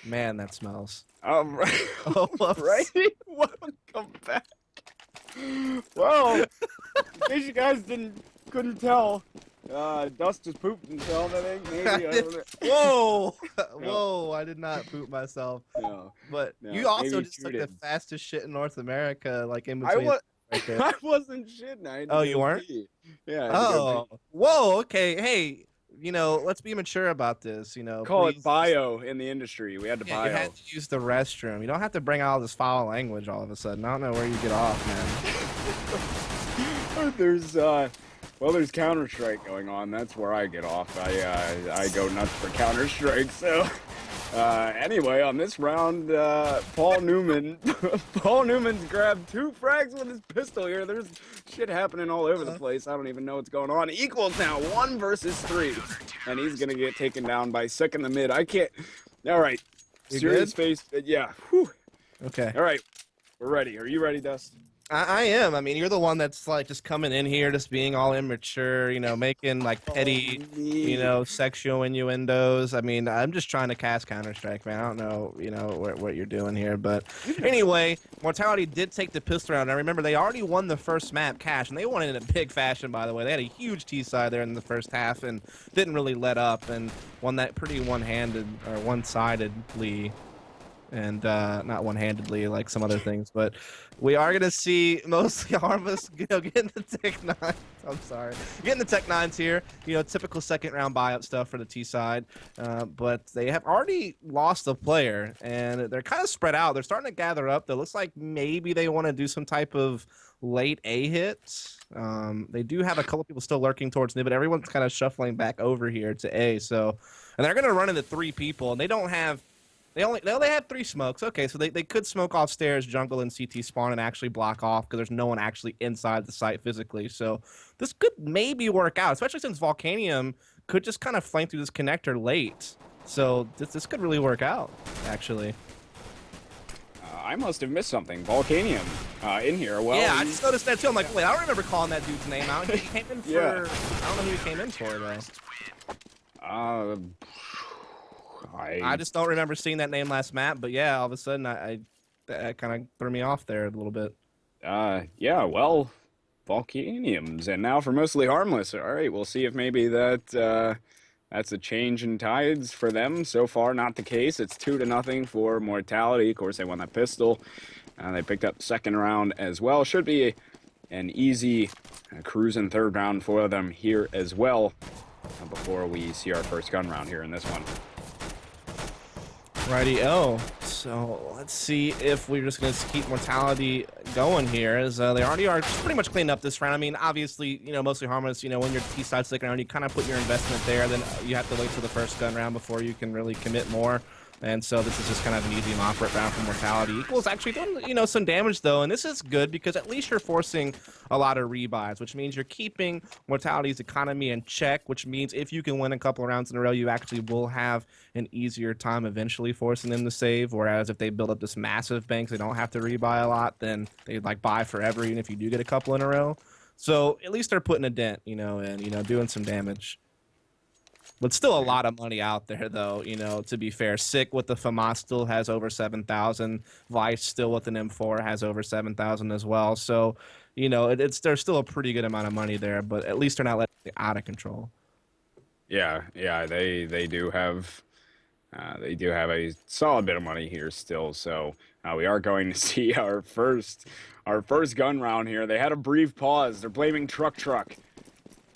Man, that smells. Right. Oh, Right? whoops. Welcome back. Well, in case you guys couldn't tell, Dust just pooped himself, I think, maybe. I don't Whoa! know. Whoa, I did not poop myself. No, But you no, maybe also you just took the cheated. fastest shit in North America, like in I between was, right there. I wasn't shitting. I had to Oh, you go weren't? pee. Yeah, I had to go Oh, pee. whoa, okay. Hey, let's be mature about this, Call it please. bio in the industry. We had to Yeah, you had bio. to use the restroom. You don't have to bring out all this foul language all of a sudden. I don't know where you get off, man. There's Counter-Strike going on. That's where I get off. I go nuts for Counter-Strike. So, anyway, on this round, Paul Newman, Paul Newman's grabbed 2 frags with his pistol here. There's shit happening all over the place. I don't even know what's going on. Equals now 1 versus 3, and he's gonna get taken down by Sick in the mid. I can't. All right, You serious good? face. Yeah. Whew. Okay. All right, we're ready. Are you ready, Dust? I am. I mean, you're the one that's like just coming in here, just being all immature, making like Oh, petty, me. sexual innuendos. I mean, I'm just trying to cast Counter-Strike, man. I don't know, what you're doing here. But anyway, Mortality did take the pistol round. I remember they already won the first map, Cash, and they won it in a big fashion, by the way. They had a huge T-side there in the first half and didn't really let up and won that pretty one-handed or one-sidedly. And not one-handedly like some other things, but we are gonna see mostly Harmless, getting the Tech 9. I'm sorry, getting the Tech 9s here. Typical second round buy-up stuff for the T side, but they have already lost a player, and they're kind of spread out. They're starting to gather up. Though looks like maybe they want to do some type of late A hits. They do have a couple people still lurking towards mid, but everyone's kind of shuffling back over here to A. So, and they're gonna run into 3 people, and they don't have. They had 3 smokes. Okay, so they could smoke off stairs, jungle, and CT spawn and actually block off because there's no one actually inside the site physically. So this could maybe work out, especially since Volcanium could just kind of flank through this connector late. So this could really work out, actually. I must have missed something. Volcanium in here. Well, Yeah, I just noticed that too. I'm like, wait, I don't remember calling that dude's name out. He came in for. Yeah. I don't know who he came in for though. Uh, I just don't remember seeing that name last map. But yeah, all of a sudden that kind of threw me off there a little bit. yeah. Well, Volcaniums, and now for mostly Harmless. All right, we'll see if maybe that's a change in tides for them. So far, not the case. It's 2-0 for Mortality. Of course, they won that pistol. They picked up second round as well. Should be an easy cruising third round for them here as well. Before we see our first gun round here in this one. Righty-o. So let's see if we're just going to keep Mortality going here, as they already are pretty much cleaned up this round. I mean, obviously, mostly Harmless, when your T-side sticking around, you kind of put your investment there, then you have to wait till the first gun round before you can really commit more. And so this is just kind of an easy operate round for Mortality. Equals actually doing, some damage, though, and this is good because at least you're forcing a lot of rebuys, which means you're keeping Mortality's economy in check, which means if you can win a couple of rounds in a row, you actually will have an easier time eventually forcing them to save, whereas if they build up this massive bank, they don't have to rebuy a lot, then they buy forever, even if you do get a couple in a row. So at least they're putting a dent, and, doing some damage. But still a lot of money out there, though, to be fair. Sick with the FAMAS still has over 7,000. Vice still with an M4 has over 7,000 as well. So, there's still a pretty good amount of money there, but at least they're not letting it out of control. Yeah, they do have a solid bit of money here still. So we are going to see our first gun round here. They had a brief pause. They're blaming Truck,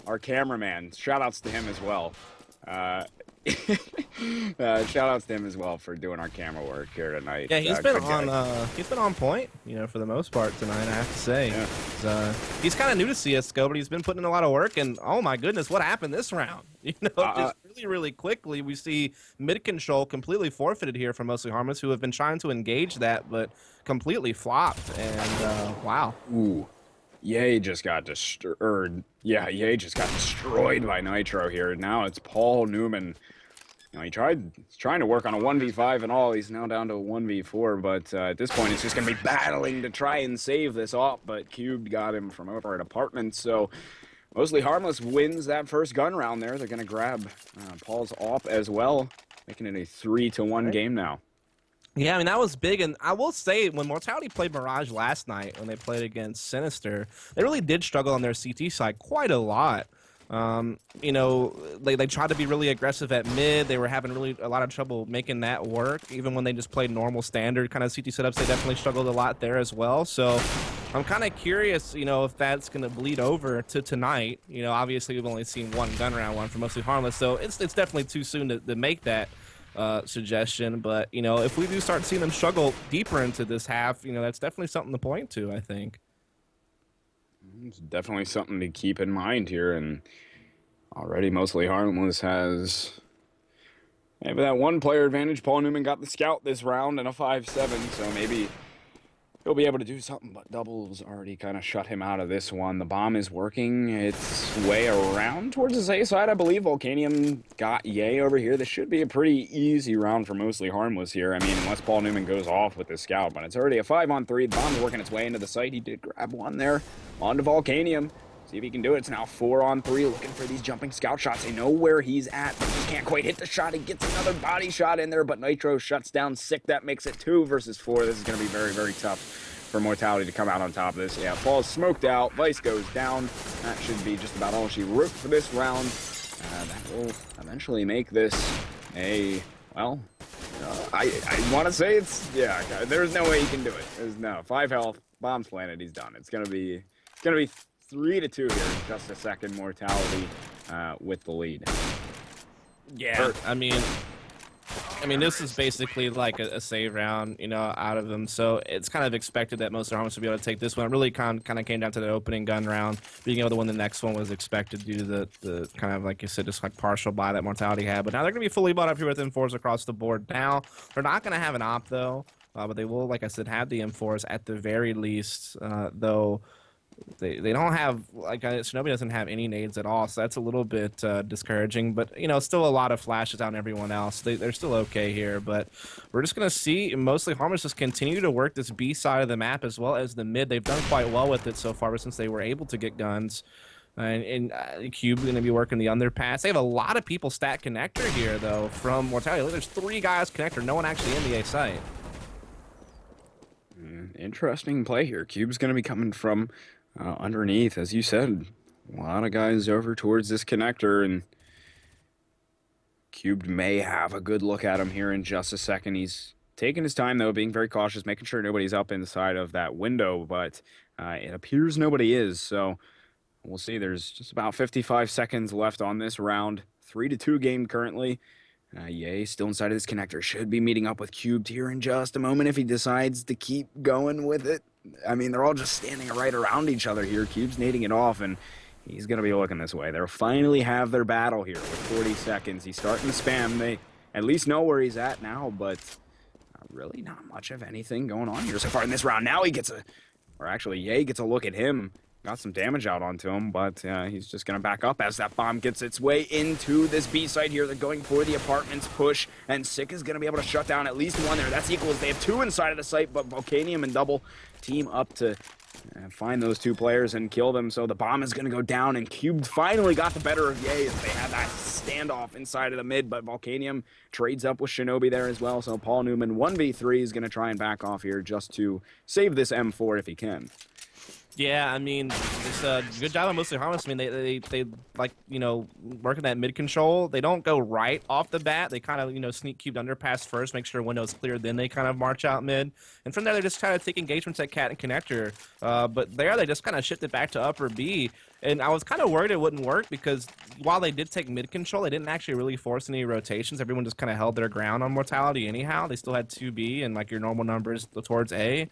our cameraman. Shout outs to him as well. Shout outs to him as well for doing our camera work here tonight. Yeah, he's been on point, for the most part tonight, I have to say. Yeah. He's kind of new to CS:GO, but he's been putting in a lot of work, and oh my goodness, what happened this round? Just really, really quickly, we see mid control completely forfeited here from mostly Harmless, who have been trying to engage that, but completely flopped, and wow. Ooh. Ye just got destroyed. Yeah, Ye just got destroyed by Nitro here. Now it's Paul Newman. He's trying to work on a 1v5 and all. He's now down to a 1v4, but at this point, he's just going to be battling to try and save this off. But Cubed got him from over at Apartments, so mostly Harmless wins that first gun round there. They're going to grab Paul's op as well, making it a 3-1 game now. Yeah, I mean, that was big. And I will say, when Mortality played Mirage last night, when they played against Sinister, they really did struggle on their CT side quite a lot. You know, they tried to be really aggressive at mid. They were having really a lot of trouble making that work. Even when they just played normal standard kind of CT setups, they definitely struggled a lot there as well. So I'm kind of curious, you know, if that's going to bleed over to tonight. You know, obviously we've only seen one gun round one for Mostly Harmless, so it's definitely too soon to make that suggestion. But, you know, if we do start seeing them struggle deeper into this half, you know, that's definitely something to point to, I think. It's definitely something to keep in mind here, and already Mostly Harmless has maybe that one player advantage. Paul Newman got the scout this round in a 5-7, so maybe he'll be able to do something, but Double's already kind of shut him out of this one. The bomb is working its way around towards his A side, I believe. Volcanium got Yay over here. This should be a pretty easy round for Mostly Harmless here. I mean, unless Paul Newman goes off with the scout, but it's already a 5-on-3. The bomb's working its way into the site. He did grab one there onto Volcanium. See if he can do it. It's now 4-on-3, looking for these jumping scout shots. They know where he's at, but just can't quite hit the shot. He gets another body shot in there, but Nitro shuts down Sick. That makes it 2 versus 4. This is going to be very, very tough for Mortality to come out on top of this. Yeah, Paul's smoked out. Vice goes down. That should be just about all she wrote for this round. That will eventually make this a, well, I want to say it's, yeah, there's no way he can do it. There's no. 5 health, bomb's planted, he's done. It's going to be 3-2 here in just a second. Mortality with the lead. Yeah, I mean, this is basically like a save round, you know, out of them. So it's kind of expected that Mostly Harmless would be able to take this one. It really kind of came down to the opening gun round. Being able to win the next one was expected due to the kind of, like you said, just like partial buy that Mortality had. But now they're going to be fully bought up here with M4s across the board. Now, they're not going to have an op, though. But they will, like I said, have the M4s at the very least, though. They don't have, like, Shinobi doesn't have any nades at all, so that's a little bit discouraging. But, you know, still a lot of flashes on everyone else. They're still okay here, but we're just going to see Mostly Harmless just continue to work this B side of the map as well as the mid. They've done quite well with it so far since they were able to get guns. And Cube going to be working the underpass. They have a lot of people stat connector here, though, from Mortality. Look, there's 3 guys connector, no one actually in the A site. Interesting play here. Cube's going to be coming from underneath, as you said. A lot of guys over towards this connector, and Cubed may have a good look at him here in just a second. He's taking his time, though, being very cautious, making sure nobody's up inside of that window, but it appears nobody is, so we'll see. There's just about 55 seconds left on this round. 3-2 game currently. Yay, still inside of this connector. Should be meeting up with Cubed here in just a moment if he decides to keep going with it. I mean, they're all just standing right around each other here. Cube's nading it off, and he's going to be looking this way. They'll finally have their battle here with 40 seconds. He's starting to spam. They at least know where he's at now, but really not much of anything going on here so far in this round. Now he gets Yay gets a look at him. Got some damage out onto him, but he's just going to back up as that bomb gets its way into this B site here. They're going for the apartments push, and Sick is going to be able to shut down at least one there. That's equal as they have 2 inside of the site, but Volcanium and Double team up to find those 2 players and kill them. So the bomb is going to go down, and Cube finally got the better of Yay as they had that standoff inside of the mid, but Volcanium trades up with Shinobi there as well. So Paul Newman 1v3 is going to try and back off here just to save this M4 if he can. Yeah, I mean, it's a good job on Mostly Harmless. I mean, they like, you know, working that mid control. They don't go right off the bat. They kind of, you know, sneak Cubed underpass first, make sure window's clear, then they kind of march out mid. And from there, they just kind of take engagements at Cat and Connector. But there, they just kind of shifted back to upper B. And I was kind of worried it wouldn't work because while they did take mid control, they didn't actually really force any rotations. Everyone just kind of held their ground on Mortality anyhow. They still had 2B and, like, your normal numbers towards A.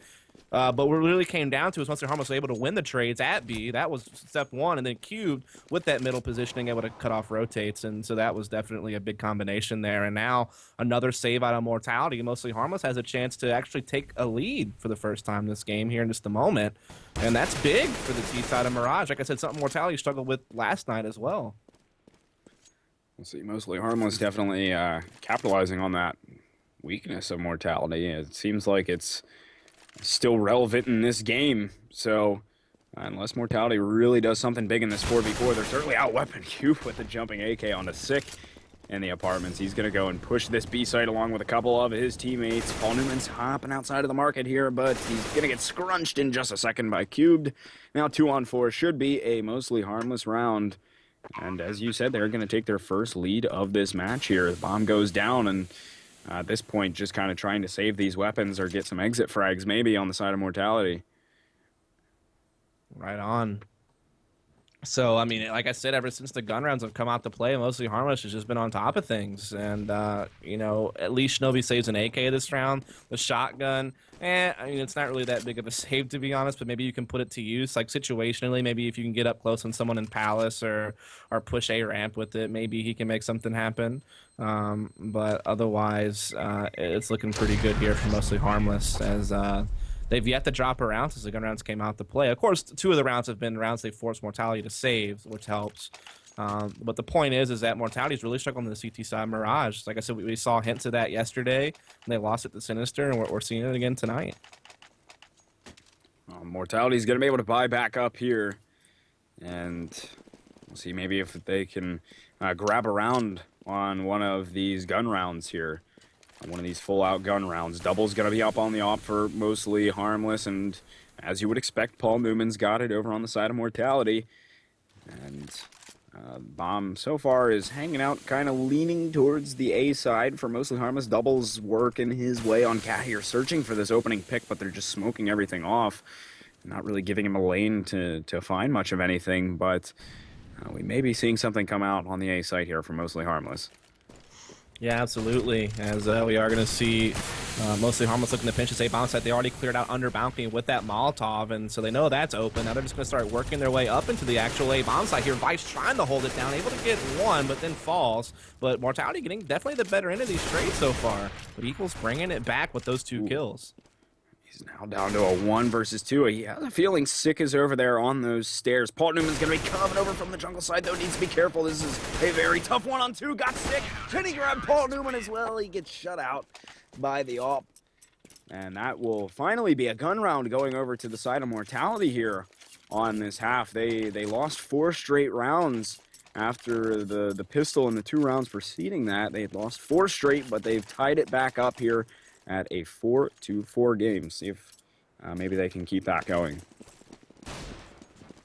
But what really came down to is once Harmless was able to win the trades at B, that was step 1, and then Cubed with that middle positioning able to cut off rotates, and so that was definitely a big combination there. And now another save out of Mortality. Mostly Harmless has a chance to actually take a lead for the first time this game here in just a moment, and that's big for the T side of Mirage. Like I said, something Mortality struggled with last night as well. We'll see. Mostly Harmless definitely capitalizing on that weakness of Mortality. It seems like it's still relevant in this game, so unless Mortality really does something big in this 4v4, they're certainly out-weapon Cube with the jumping AK on the Sick, in the apartments. He's going to go and push this B site along with a couple of his teammates. Paul Newman's hopping outside of the market here, but he's going to get scrunched in just a second by Cubed. Now 2-on-4 should be a mostly harmless round. And as you said, they're going to take their first lead of this match here. The bomb goes down, and at this point, just kind of trying to save these weapons or get some exit frags maybe on the side of Mortality. Right on. So, I mean, like I said, ever since the gun rounds have come out to play, mostly Harmless has just been on top of things. And, you know, at least Shinobi saves an AK this round. The shotgun, I mean, it's not really that big of a save, to be honest, but maybe you can put it to use, like, situationally. Maybe if you can get up close on someone in Palace or push a ramp with it, maybe he can make something happen. But otherwise, it's looking pretty good here for mostly Harmless, as they've yet to drop a round since the gun rounds came out to play. Of course, 2 of the rounds have been rounds they forced Mortality to save, which helps. But the point is that Mortality's really struggling on the CT side. Mirage, like I said, we saw hints of that yesterday, and they lost it to Sinister, and we're seeing it again tonight. Mortality's going to be able to buy back up here, and we'll see maybe if they can grab a round on one of these gun rounds here. One of these full-out gun rounds. Double's going to be up on the op for mostly Harmless, and as you would expect, Paul Newman's got it over on the side of Mortality. And Bomb so far is hanging out, kind of leaning towards the A side for mostly Harmless. Double's working his way on Cat here, searching for this opening pick, but they're just smoking everything off. Not really giving him a lane to find much of anything, but we may be seeing something come out on the A side here for mostly Harmless. Yeah, absolutely. As we are going to see mostly Harmless looking to pinch this A-bomb site. They already cleared out under balcony with that Molotov, and so they know that's open. Now they're just going to start working their way up into the actual A-bomb site here. Vice trying to hold it down, able to get one, but then falls. But Mortality getting definitely the better end of these trades so far. But Equals bringing it back with those 2 kills. He's now down to a 1 versus 2. He has a feeling Sick is over there on those stairs. Paul Newman's going to be coming over from the jungle side, though. Needs to be careful. This is a very tough 1-on-2. Got Sick. Can he grab Paul Newman as well? He gets shut out by the op. And that will finally be a gun round going over to the side of Mortality here on this half. They lost 4 straight rounds after the pistol in the 2 rounds preceding that. They had lost 4 straight, but they've tied it back up here at a 4-4 game. See if maybe they can keep that going.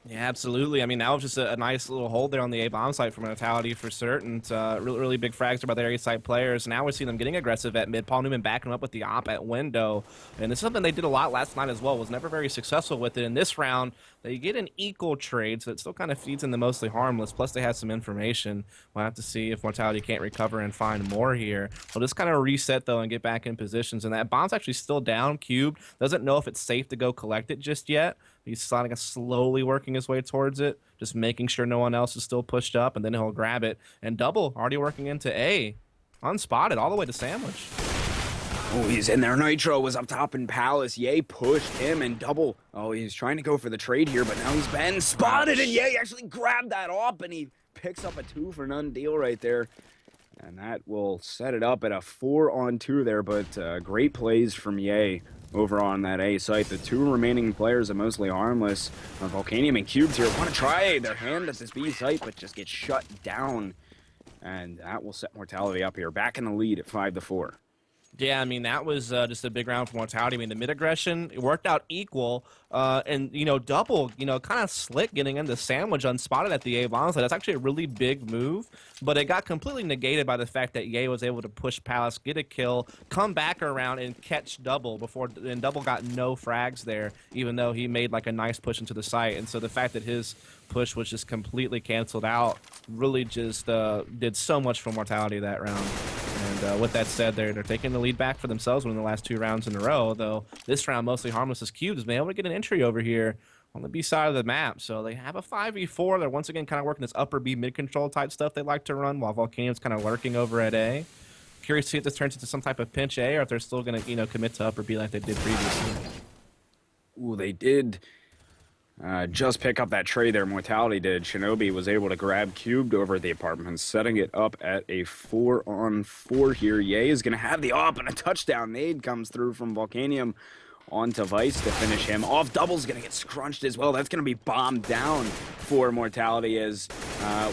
Yeah, absolutely. I mean, that was just a nice little hold there on the A-bomb site for Mortality for certain. Really big frags by their A-site players. Now we see them getting aggressive at mid. Paul Newman backing up with the op at window. And this is something they did a lot last night as well. Was never very successful with it. In this round, they get an equal trade, so it still kind of feeds into mostly Harmless. Plus, they have some information. We'll have to see if Mortality can't recover and find more here. They'll just kind of reset, though, and get back in positions. And that bomb's actually still down. Cubed doesn't know if it's safe to go collect it just yet. He's slowly working his way towards it, just making sure no one else is still pushed up, and then he'll grab it. And Double already working into A, unspotted all the way to Sandwich. Oh, he's in there. Nitro was up top in Palace. Ye pushed him, and Double, oh, he's trying to go for the trade here, but now he's been spotted, and Ye actually grabbed that up, and he picks up a 2-for-none deal right there. And that will set it up at a 4-on-2 there, but great plays from Ye over on that A site. The 2 remaining players are mostly Harmless. Volcanium and Cubes here want to try their hand at this B site, but just get shut down. And that will set Mortality up here, back in the lead at 5-4. Yeah, I mean, that was just a big round for Mortality. I mean, the mid-aggression, it worked out equal. And, you know, Double, you know, kind of slick getting into Sandwich unspotted at the A-bomb. So that's actually a really big move. But it got completely negated by the fact that Ye was able to push Palace, get a kill, come back around, and catch Double and Double got no frags there, even though he made, like, a nice push into the site. And so the fact that his push was just completely canceled out really just did so much for Mortality that round. And with that said, they're taking the lead back for themselves winning the last 2 rounds in a row, though this round mostly Harmless as Cubed has been able to get an entry over here on the B side of the map. So they have a 5v4. They're once again kind of working this upper B mid-control type stuff they like to run, while Volcanium's kind of lurking over at A. Curious to see if this turns into some type of pinch A, or if they're still going to, you know, commit to upper B like they did previously. Ooh, they did just pick up that trade there. Mortality did. Shinobi was able to grab Cubed over at the apartment, setting it up at a 4-on-4 here. Ye is going to have the op, and a touchdown nade comes through from Volcanium onto Vice to finish him off. Double's gonna get scrunched as well. That's gonna be bombed down for Mortality as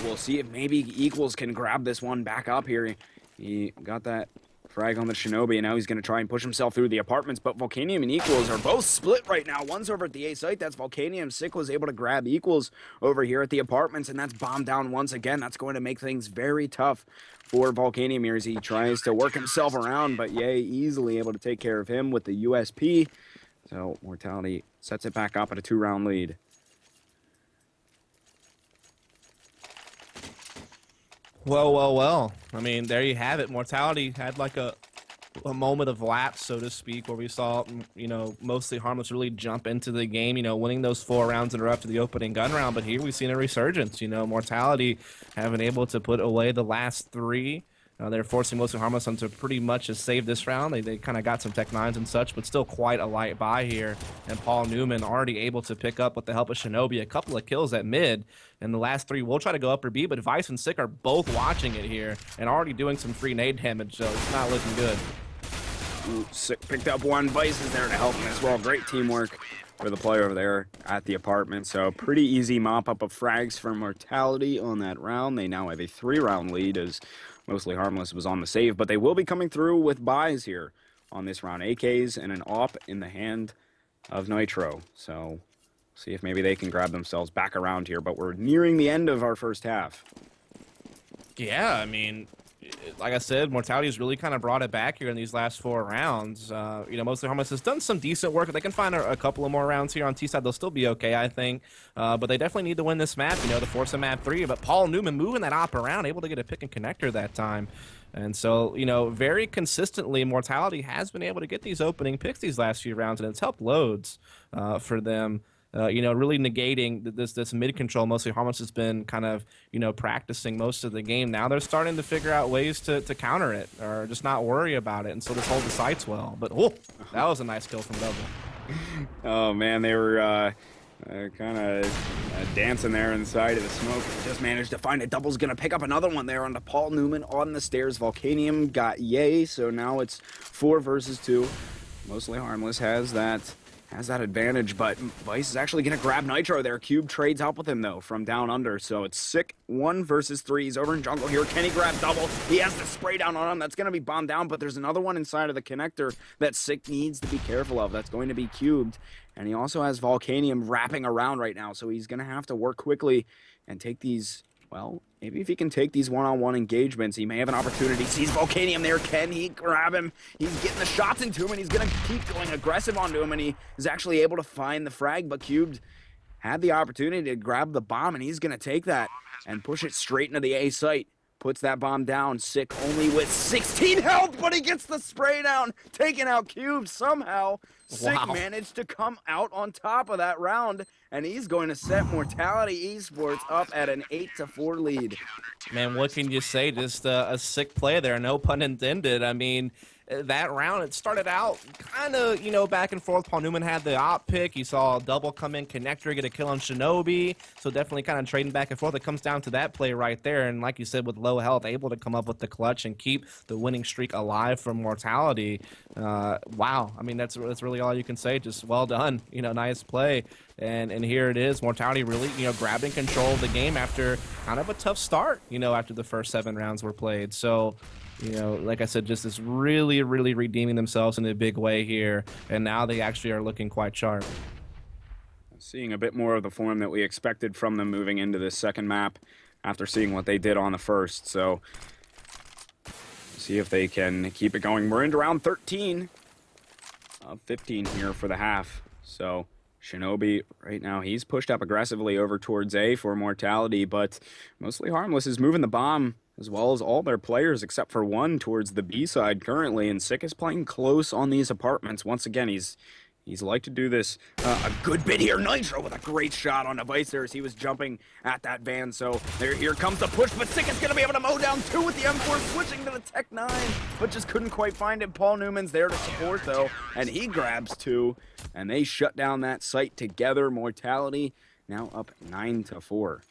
we'll see if maybe Equals can grab this one back up here. He got that frag on the Shinobi, and now he's going to try and push himself through the apartments, but Volcanium and Equals are both split right now. One's over at the A site, that's Volcanium. Sick was able to grab Equals over here at the apartments, and that's bombed down once again. That's going to make things very tough for Volcanium here as he tries to work himself around, but Ye easily able to take care of him with the USP. So Mortality sets it back up at a 2-round lead. Well. I mean, there you have it. Mortality had like a moment of lapse, so to speak, where we saw, mostly Harmless really jump into the game, winning those 4 rounds in a row after the opening gun round. But here we've seen a resurgence. Mortality having able to put away the last 3. They're forcing mostly Harmless to pretty much just save this round. They kind of got some Tech 9s and such, but still quite a light buy here. And Paul Newman already able to pick up, with the help of Shinobi, a couple of kills at mid. And the last 3 will try to go up or B, but Vice and Sick are both watching it here and already doing some free nade damage, so it's not looking good. Ooh, Sick picked up one. Vice is there to help him as well. Great teamwork for the player over there at the apartment. So pretty easy mop-up of frags for Mortality on that round. They now have a 3-round lead as mostly Harmless was on the save, but they will be coming through with buys here on this round. AKs and an AWP in the hand of Nitro. So see if maybe they can grab themselves back around here, but we're nearing the end of our first half. Yeah, I mean, like I said, Mortality's really kind of brought it back here in these last 4 rounds. Mostly Harmless has done some decent work. If they can find a couple of more rounds here on T-side, they'll still be okay, I think. But they definitely need to win this map, to force a map 3. But Paul Newman moving that op around, able to get a pick and connector that time. And so, very consistently, Mortality has been able to get these opening picks these last few rounds, and it's helped loads for them. Really negating this mid control. Mostly Harmless has been kind of, practicing most of the game. Now they're starting to figure out ways to counter it or just not worry about it and sort of hold the sights well. But, that was a nice kill from Double. Oh, man, they were kind of dancing there inside of the smoke. Just managed to find it. Double's going to pick up another one there onto Paul Newman on the stairs. Volcanium got Ye, so now it's 4 versus 2. Mostly Harmless has that advantage, but Vice is actually going to grab Nitro there. Cube trades up with him, though, from down under, so it's Sick 1 versus 3. He's over in jungle here. Can he grab Double? He has the spray down on him. That's going to be bombed down, but there's another one inside of the connector that Sick needs to be careful of. That's going to be cubed, and he also has Volcanium wrapping around right now, so he's going to have to work quickly and take these, well, maybe if he can take these one-on-one engagements, he may have an opportunity. Sees Volcanium there. Can he grab him? He's getting the shots into him, and he's going to keep going aggressive onto him, and he is actually able to find the frag, but Cubed had the opportunity to grab the bomb, and he's going to take that and push it straight into the A site. Puts that bomb down. Sick only with 16 health, but he gets the spray down, taking out Cube somehow. Sick managed to come out on top of that round, and he's going to set Mortality eSports up at an 8-4 lead. Man, what can you say? Just a sick play there, no pun intended. I mean, that round, it started out kind of, back and forth. Paul Newman had the op pick. You saw Double come in, connector, get a kill on Shinobi. So definitely kind of trading back and forth. It comes down to that play right there. And like you said, with low health, able to come up with the clutch and keep the winning streak alive from Mortality. Wow. I mean, that's really all you can say. Just well done. Nice play. And here it is. Mortality really, grabbing control of the game after kind of a tough start, after the first 7 rounds were played. So, like I said, just is really, really redeeming themselves in a big way here. And now they actually are looking quite sharp. Seeing a bit more of the form that we expected from them moving into this second map after seeing what they did on the first. So, see if they can keep it going. We're into round 13 of 15 here for the half. So, Shinobi, right now, he's pushed up aggressively over towards A for Mortality, but mostly Harmless is moving the bomb as well as all their players except for one towards the B side currently, and Sick is playing close on these apartments. Once again, he's like to do this a good bit here. Nitro with a great shot on Vice there as he was jumping at that van. So here comes the push, but Sick is going to be able to mow down 2 with the M4, switching to the Tech 9, but just couldn't quite find it. Paul Newman's there to support, though, and he grabs 2, and they shut down that site together. Mortality now up 9-4.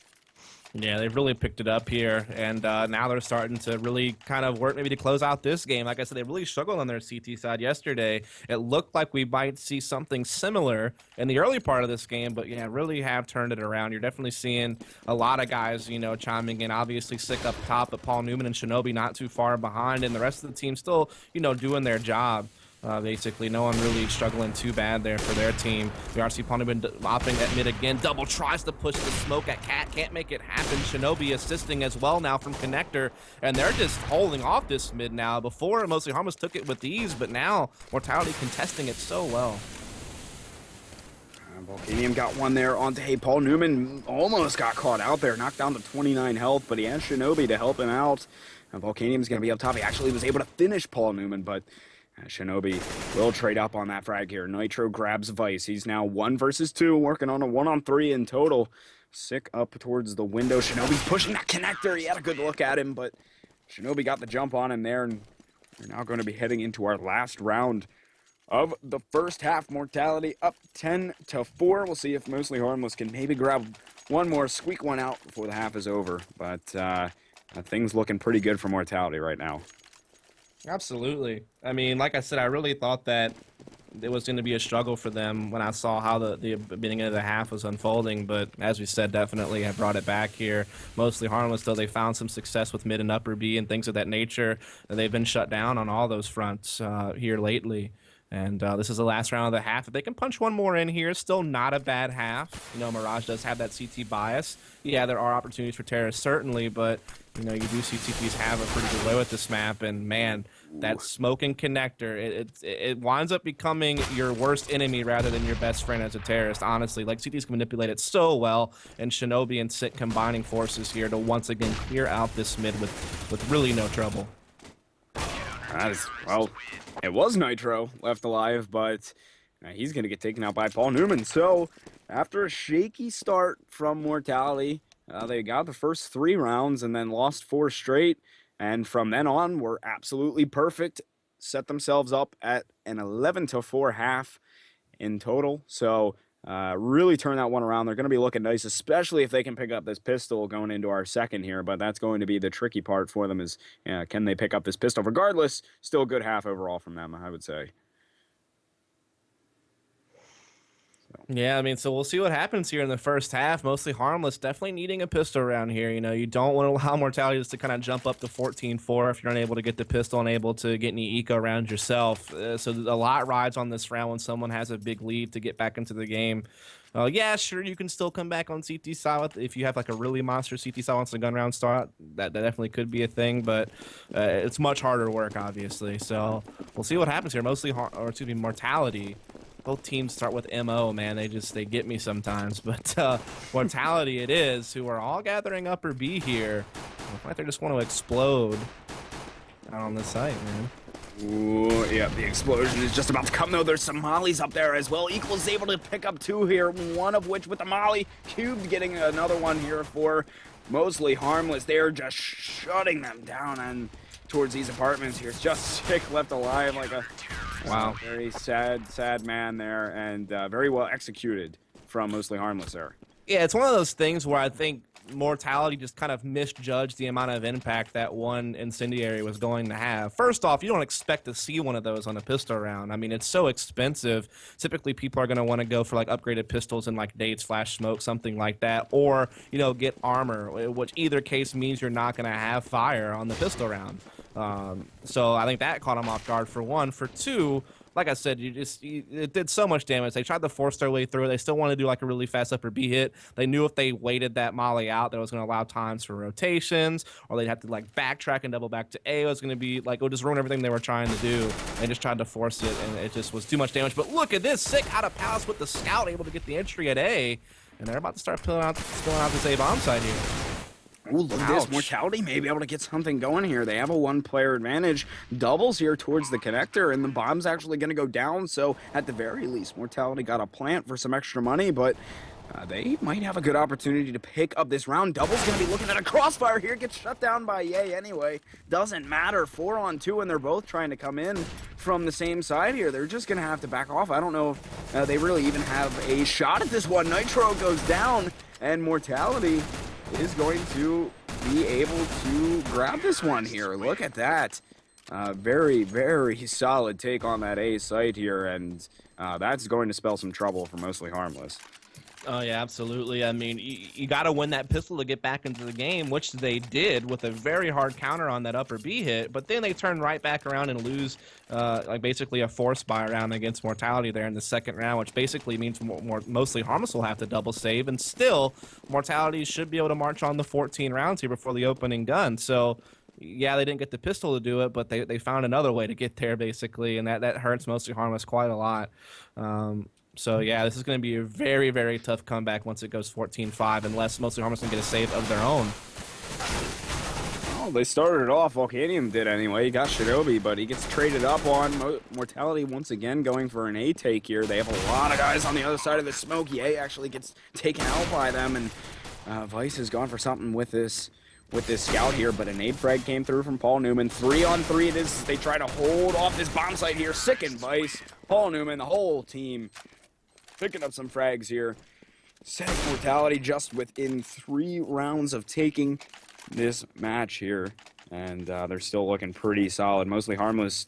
Yeah, they've really picked it up here, and now they're starting to really kind of work maybe to close out this game. Like I said, they really struggled on their CT side yesterday. It looked like we might see something similar in the early part of this game, but yeah, really have turned it around. You're definitely seeing a lot of guys, chiming in. Obviously, Sick up top, but Paul Newman and Shinobi not too far behind, and the rest of the team still, doing their job. Basically, no one really struggling too bad there for their team. We are see Paul Newman opting at mid again. Double tries to push the smoke at Cat. Can't make it happen. Shinobi assisting as well now from Connector. And they're just holding off this mid now. Before, mostly Harmless took it with ease, but now Mortality contesting it so well. Volcanium got one there onto Paul Newman. Almost got caught out there. Knocked down to 29 health, but he has Shinobi to help him out. And Volcanium's going to be up top. He actually was able to finish Paul Newman, but Shinobi will trade up on that frag here. Nitro grabs Vice. He's now 1 versus 2, working on a 1-on-3 in total. Sick up towards the window. Shinobi's pushing that Connector. He had a good look at him, but Shinobi got the jump on him there, and we're now going to be heading into our last round of the first half. Mortality up 10-4. We'll see if Mostly Harmless can maybe grab one more, squeak one out before the half is over, but things looking pretty good for Mortality right now. Absolutely. I mean, like I said, I really thought that it was going to be a struggle for them when I saw how the beginning of the half was unfolding. But as we said, definitely have brought it back here. Mostly Harmless, though, they found some success with mid and upper B and things of that nature. They've been shut down on all those fronts here lately. And this is the last round of the half. If they can punch one more in here, still not a bad half. Mirage does have that CT bias. Yeah, there are opportunities for terrorists, certainly, but, you do see CTs have a pretty good way with this map. And, man, that smoking Connector, it winds up becoming your worst enemy rather than your best friend as a terrorist, honestly. Like, CTs can manipulate it so well, and Shinobi and Sick combining forces here to once again clear out this mid with really no trouble. That is, well, it was Nitro left alive, but he's going to get taken out by Paul Newman. So, after a shaky start from Mortality, they got the first 3 rounds and then lost 4 straight. And from then on, were absolutely perfect. Set themselves up at an 11-4 half in total. So, really turn that one around. They're going to be looking nice, especially if they can pick up this pistol going into our second here. But that's going to be the tricky part for them is, can they pick up this pistol? Regardless, still a good half overall from them, I would say. Yeah, I mean, so we'll see what happens here in the first half. Mostly Harmless, definitely needing a pistol around here. You don't want to allow Mortality just to kind of jump up to 14-4 if you're unable to get the pistol and able to get any eco around yourself. So a lot rides on this round when someone has a big lead to get back into the game. Yeah, sure, you can still come back on CT side if you have like a really monster CT side once the gun round start. That definitely could be a thing, but it's much harder work, obviously. So we'll see what happens here. Mortality. Both teams start with MO, man. They get me sometimes. But Mortality it is, who are all gathering upper B here. Looks like they just want to explode out on this site, man. Ooh, yeah, the explosion is just about to come, though. There's some mollies up there as well. Equal's able to pick up 2 here, one of which with the molly. Cubed getting another one here for Mostly Harmless. They're just shutting them down and towards these apartments here. It's just Sick left alive like a... Wow, very sad man there, and very well executed from Mostly Harmless there. Yeah, it's one of those things where I think Mortality just kind of misjudged the amount of impact that one incendiary was going to have. First off, you don't expect to see one of those on a pistol round. I mean, it's so expensive. Typically, people are going to want to go for like upgraded pistols and like Dade's flash smoke, something like that, or get armor, which either case means you're not going to have fire on the pistol round. So I think that caught him off guard for one. For two, like I said, it did so much damage. They tried to force their way through. They still want to do like a really fast upper B hit. They knew if they waited that molly out, that it was going to allow times for rotations, or they'd have to like backtrack and double back to A. It was going to be like, it would just ruin everything they were trying to do. They just tried to force it, and it just was too much damage. But look at this, Sick out of Palace with the scout, able to get the entry at A, and they're about to start spilling out this A bomb side here. Ooh, look at this. Mortality may be able to get something going here. They have a 1-player advantage. Doubles here towards the connector, and the bomb's actually going to go down. So, at the very least, Mortality got a plant for some extra money, but they might have a good opportunity to pick up this round. Double's going to be looking at a crossfire here. Gets shut down by Ye anyway. Doesn't matter. 4-on-2, and they're both trying to come in from the same side here. They're just going to have to back off. I don't know if they really even have a shot at this one. Nitro goes down, and Mortality is going to be able to grab this one here. Look at that. Very, very solid take on that A site here, and that's going to spell some trouble for Mostly Harmless. Oh, yeah, absolutely. I mean, you got to win that pistol to get back into the game, which they did with a very hard counter on that upper B hit, but then they turn right back around and lose like basically a force buy round against Mortality there in the second round, which basically means Mostly Harmless will have to double save, and still, Mortality should be able to march on the 14 rounds here before the opening gun. So, yeah, they didn't get the pistol to do it, but they found another way to get there, basically, and that hurts Mostly Harmless quite a lot. So, yeah, this is going to be a very, very tough comeback once it goes 14-5, unless Mostly Harmless can get a save of their own. Well, they started it off. Volcanium did anyway. He got Shinobi, but he gets traded up on Mortality once again, going for an A take here. They have a lot of guys on the other side of the smoke. A actually gets taken out by them, and Vice has gone for something with this scout here, but a nade frag came through from Paul Newman. 3-on-3 it is. They try to hold off this bomb site here. Sicken Vice, Paul Newman, the whole team picking up some frags here. Setting Mortality just within 3 rounds of taking this match here, and they're still looking pretty solid. Mostly Harmless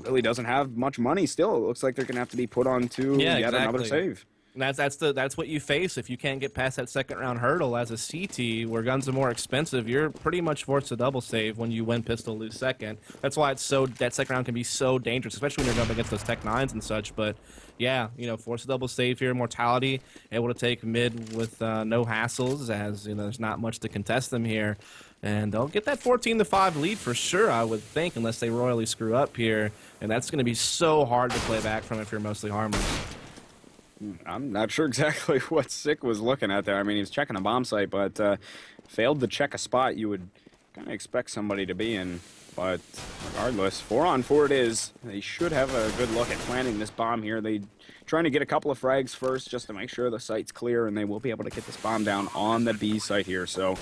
really doesn't have much money still. It looks like they're gonna have to be put on to yet another save. And that's what you face if you can't get past that second round hurdle as a CT, where guns are more expensive. You're pretty much forced to double save when you win pistol, lose second. That's why that second round can be so dangerous, especially when you're going against those Tech 9s and such. But yeah, forced to double save here. Mortality able to take mid with no hassles, as there's not much to contest them here, and they'll get that 14-5 lead for sure, I would think, unless they royally screw up here, and that's going to be so hard to play back from if you're Mostly Harmless. I'm not sure exactly what Sick was looking at there. I mean, he was checking a bomb site, but failed to check a spot you would kind of expect somebody to be in. But regardless, 4-on-4 it is. They should have a good look at planting this bomb here. They trying to get a couple of frags first just to make sure the site's clear, and they will be able to get this bomb down on the B site here. So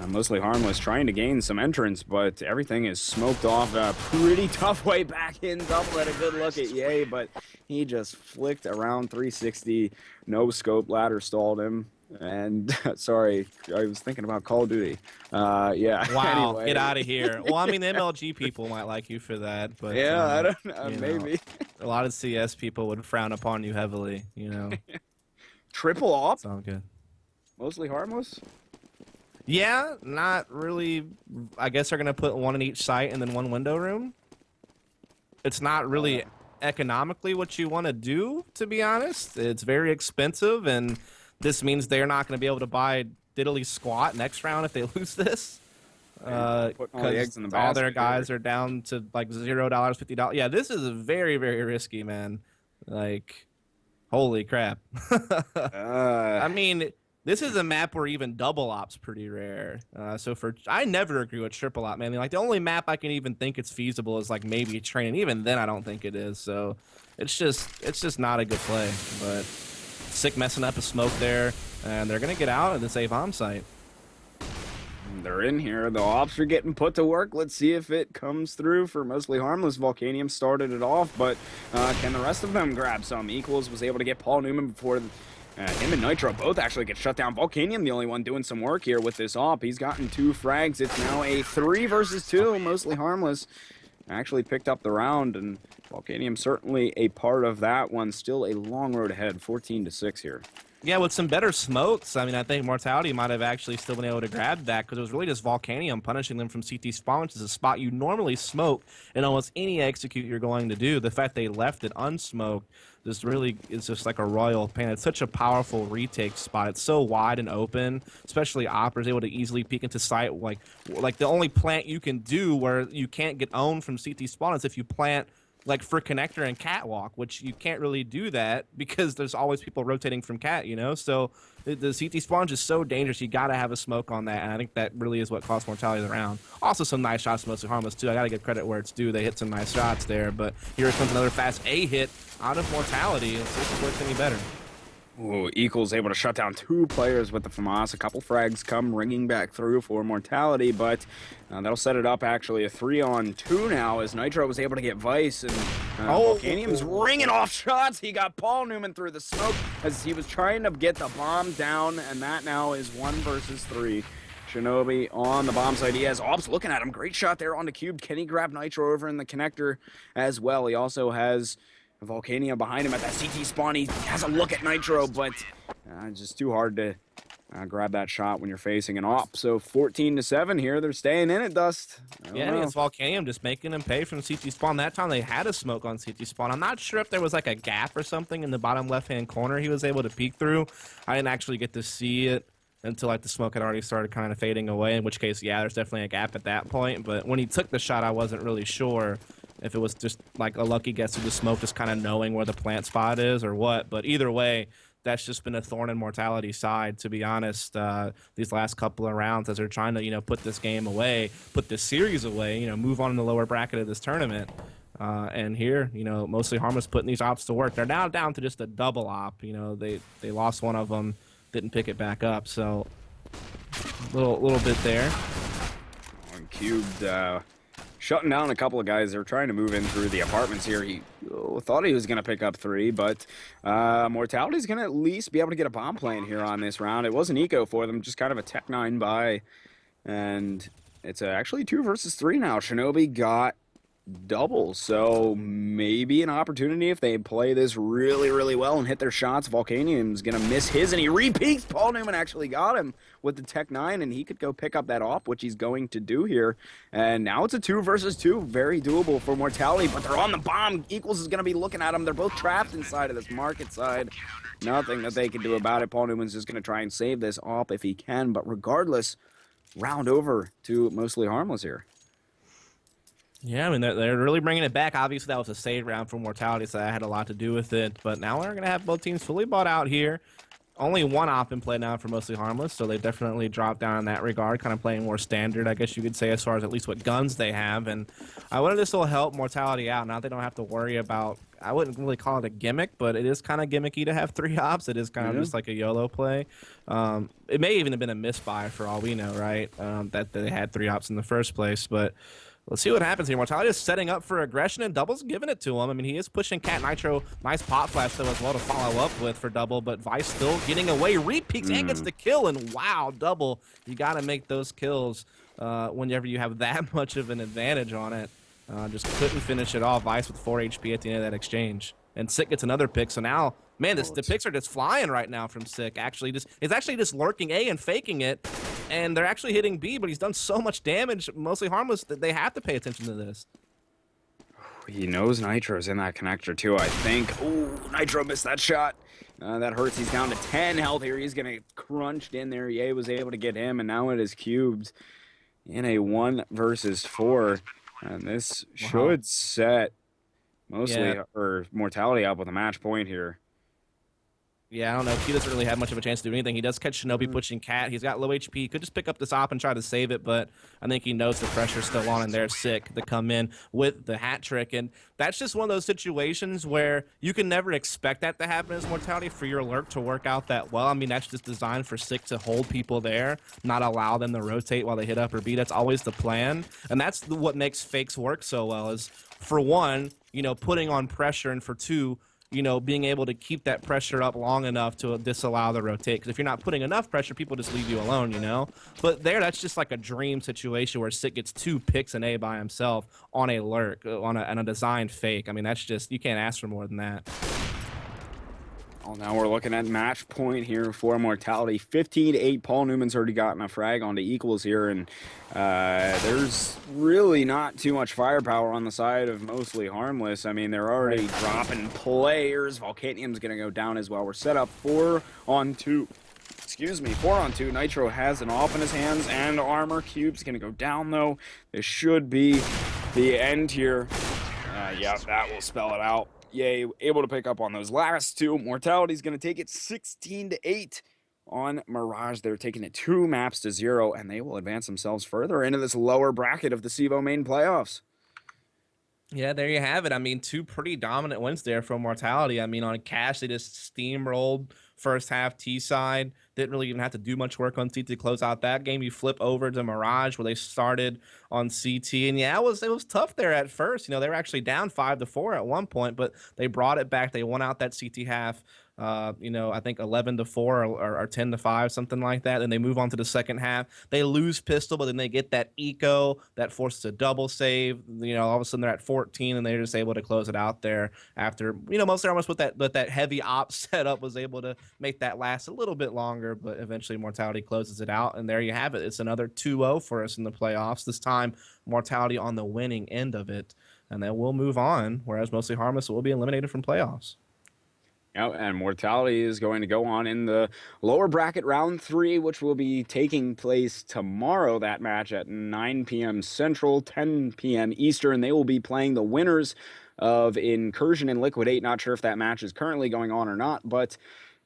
Mostly Harmless trying to gain some entrance, but everything is smoked off a pretty tough way back in. Double at a good look at Ye, but he just flicked around 360. No scope, ladder stalled him. And sorry, I was thinking about Call of Duty. Yeah. Wow, anyway. Get out of here. Well, I mean, the MLG people might like you for that, but yeah, I don't know, maybe. A lot of CS people would frown upon you heavily, Triple op? It's all good. Mostly Harmless? Yeah, not really. I guess they're going to put one in each site and then one window room. It's not really economically what you want to do, to be honest. It's very expensive, and this means they're not going to be able to buy diddly squat next round if they lose this. Because all their guys are down to like $0, $50. Yeah, this is very, very risky, man. Like, holy crap. I mean, this is a map where even double op's pretty rare. I never agree with triple op, man. I mean, like, the only map I can even think it's feasible is like maybe Train. Even then, I don't think it is. So it's just not a good play. But Sick messing up a smoke there, and they're gonna get out of the CEVO-M site. They're in here. The ops are getting put to work. Let's see if it comes through for Mostly Harmless. Volcanium started it off, but can the rest of them grab some? Equals was able to get Paul Newman before him and Nitro both actually get shut down. Volcanium the only one doing some work here with this op. He's gotten 2 frags. It's now a 3 versus 2. Mostly Harmless actually picked up the round, and Volcanium certainly a part of that one. Still a long road ahead, 14-6 here. Yeah, with some better smokes, I mean, I think Mortality might have actually still been able to grab that, because it was really just Volcanium punishing them from CT spawn, which is a spot you normally smoke in almost any execute you're going to do. The fact they left it unsmoked just really is just like a royal pain. It's such a powerful retake spot. It's so wide and open, especially Opera's able to easily peek into sight. Like the only plant you can do where you can't get owned from CT spawn is if you plant like for connector and catwalk, which you can't really do that because there's always people rotating from cat, So the CT spawn is so dangerous. You got to have a smoke on that, and I think that really is what cost Mortality the round. Also, some nice shots, Mostly Harmless too. I got to give credit where it's due. They hit some nice shots there, but here comes another fast A hit out of Mortality. Let's see if it works any better. Ooh, Equals able to shut down 2 players with the FAMAS. A couple frags come ringing back through for Mortality, but that'll set it up actually a 3-on-2 now as Nitro was able to get Vice, and Volcanium's ringing off shots. He got Paul Newman through the smoke as he was trying to get the bomb down, and that now is 1 versus 3. Shinobi on the bomb side. He has Ops looking at him. Great shot there on the cube. Can he grab Nitro over in the connector as well? He also has Volcania behind him at that CT spawn. He has a look at Nitro, but just too hard to grab that shot when you're facing an op. So 14-7 here. They're staying in it, Dust. Yeah, I mean, it's Volcanium just making him pay from CT spawn. That time they had a smoke on CT spawn. I'm not sure if there was like a gap or something in the bottom left-hand corner he was able to peek through. I didn't actually get to see it until like the smoke had already started kind of fading away, in which case, yeah, there's definitely a gap at that point. But when he took the shot, I wasn't really sure if it was just like a lucky guess through the smoke, just kind of knowing where the plant spot is or what. But either way, that's just been a thorn in Mortality's side, to be honest, these last couple of rounds as they're trying to, put this game away, put this series away, move on in the lower bracket of this tournament. And here, mostly Harmless putting these ops to work. They're now down to just a double op. They lost one of them, didn't pick it back up. So little bit there. On Cubed, shutting down a couple of guys. They're trying to move in through the apartments here. He thought he was going to pick up 3, but Mortality's going to at least be able to get a bomb plant here on this round. It was an eco for them, just kind of a Tech 9 buy. And it's actually 2 versus 3 now. Shinobi got double, so maybe an opportunity if they play this really, really well and hit their shots. Volcanium's gonna miss his, and he repeats. Paul Newman actually got him with the Tech 9, and he could go pick up that op, which he's going to do here. And now it's a 2 versus 2, very doable for Mortality, but they're on the bomb. Equals is gonna be looking at them. They're both trapped inside of this market side. Nothing that they can do about it. Paul Newman's just gonna try and save this op if he can, but regardless, round over to mostly Harmless here. Yeah, I mean, they're really bringing it back. Obviously, that was a save round for Mortality, so that had a lot to do with it. But now we're going to have both teams fully bought out here. Only one op in play now for Mostly Harmless, so they definitely dropped down in that regard, kind of playing more standard, I guess you could say, as far as at least what guns they have. And I wonder if this will help Mortality out. Now they don't have to worry about, I wouldn't really call it a gimmick, but it is kind of gimmicky to have 3 ops. It is kind of just like a YOLO play. It may even have been a misbuy for all we know, right, that they had 3 ops in the first place. But let's see what happens here. Mortality is setting up for aggression, and Double's giving it to him. I mean, he is pushing Cat Nitro. Nice pop flash, though, as well to follow up with for Double, but Vice still getting away. Repeats and gets the kill, and wow, Double, you got to make those kills whenever you have that much of an advantage on it. Just couldn't finish it off. Vice with 4 HP at the end of that exchange. And Sick gets another pick, so now, man, the picks are just flying right now from Sick. It's actually just lurking A and faking it, and they're actually hitting B, but he's done so much damage, mostly Harmless, that they have to pay attention to this. He knows Nitro's in that connector, too, I think. Ooh, Nitro missed that shot. That hurts. He's down to 10 health here. He's going to get crunched in there. Ye was able to get him, and now it is Cubed in a 1 versus 4. And this should set mostly or Mortality up with a match point here. Yeah, I don't know. He doesn't really have much of a chance to do anything. He does catch Shinobi pushing Cat. He's got low HP. He could just pick up this op and try to save it, but I think he knows the pressure's still on, and they're Sick to come in with the hat trick. And that's just one of those situations where you can never expect that to happen as Mortality, for your lurk to work out that well. I mean, that's just designed for Sick to hold people there, not allow them to rotate while they hit up or B. That's always the plan. And that's what makes fakes work so well, is for one, putting on pressure, and for two, being able to keep that pressure up long enough to disallow the rotate. Because if you're not putting enough pressure, people just leave you alone, But that's just like a dream situation where Sick gets 2 picks in A by himself on a lurk, on a designed fake. I mean, that's just, you can't ask for more than that. Well, now we're looking at match point here for Mortality. 15-8. Paul Newman's already gotten a frag onto Equals here, and there's really not too much firepower on the side of Mostly Harmless. I mean, they're already dropping players. Volcanium's going to go down as well. We're set up 4-on-2. Excuse me, 4-on-2. Nitro has an op in his hands, and Armor Cube's going to go down, though. This should be the end here. Yeah, that will spell it out. Yay, able to pick up on those last 2. Mortality's going to take it 16-8 on Mirage. They're taking it 2 maps to 0, and they will advance themselves further into this lower bracket of the CEVO main playoffs. Yeah, there you have it. I mean, two pretty dominant wins there from Mortality. I mean, on Cash, they just steamrolled first half T side. Didn't really even have to do much work on CT to close out that game. You flip over to Mirage where they started on CT, and yeah, it was tough there at first. You know, they were actually down 5-4 at one point, but they brought it back. They won out that CT half. I think 11-4 or 10-5, something like that. And they move on to the second half. They lose pistol, but then they get that eco that forces a double save. You know, all of a sudden they're at 14, and they're just able to close it out there after, mostly almost with that heavy op setup was able to make that last a little bit longer, but eventually Mortality closes it out. And there you have it. It's another 2-0 for us in the playoffs. This time, Mortality on the winning end of it. And then we'll move on, whereas mostly Harmless will be eliminated from playoffs. Yeah, and Mortality is going to go on in the lower bracket round 3, which will be taking place tomorrow. That match at 9 p.m. Central, 10 p.m. Eastern. They will be playing the winners of Incursion and Liquidate. Not sure if that match is currently going on or not, but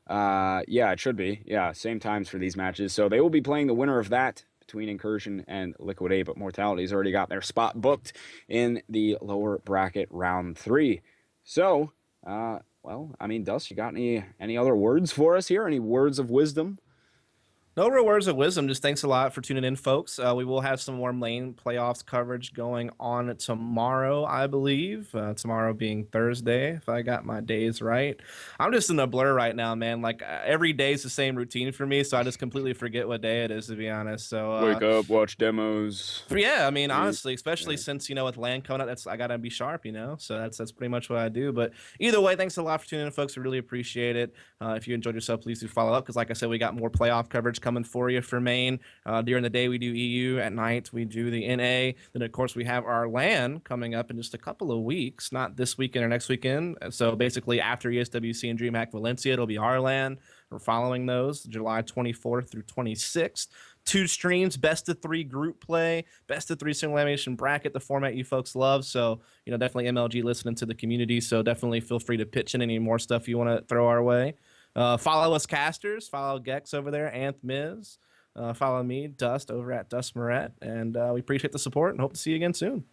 yeah, it should be. Yeah, same times for these matches. So they will be playing the winner of that between Incursion and Liquidate, but Mortality's already got their spot booked in the lower bracket round 3. So, well, I mean, Dust, you got any other words for us here? Any words of wisdom? No real words of wisdom. Just thanks a lot for tuning in, folks. We will have some more main playoffs coverage going on tomorrow, I believe. Tomorrow being Thursday, if I got my days right. I'm just in a blur right now, man. Like every day is the same routine for me, so I just completely forget what day it is, to be honest. So Wake up, watch demos. yeah, I mean, Eat. honestly, especially Yeah. since with land coming up, I gotta be sharp, So that's pretty much what I do. But either way, thanks a lot for tuning in, folks. We really appreciate it. If you enjoyed yourself, please do follow up because, like I said, we got more playoff coverage coming for you for Maine. During the day, we do EU. At night, we do the NA. Then, of course, we have our LAN coming up in just a couple of weeks, not this weekend or next weekend. So basically, after ESWC and DreamHack Valencia, it'll be our LAN. We're following those July 24th through 26th. 2 streams, best of 3 group play, best of 3 single elimination bracket, the format you folks love. So, definitely MLG listening to the community. So definitely feel free to pitch in any more stuff you want to throw our way. Follow us casters, follow Gecks over there, Anth Miz. Follow me, Dust, over at Dust Moret. And we appreciate the support and hope to see you again soon.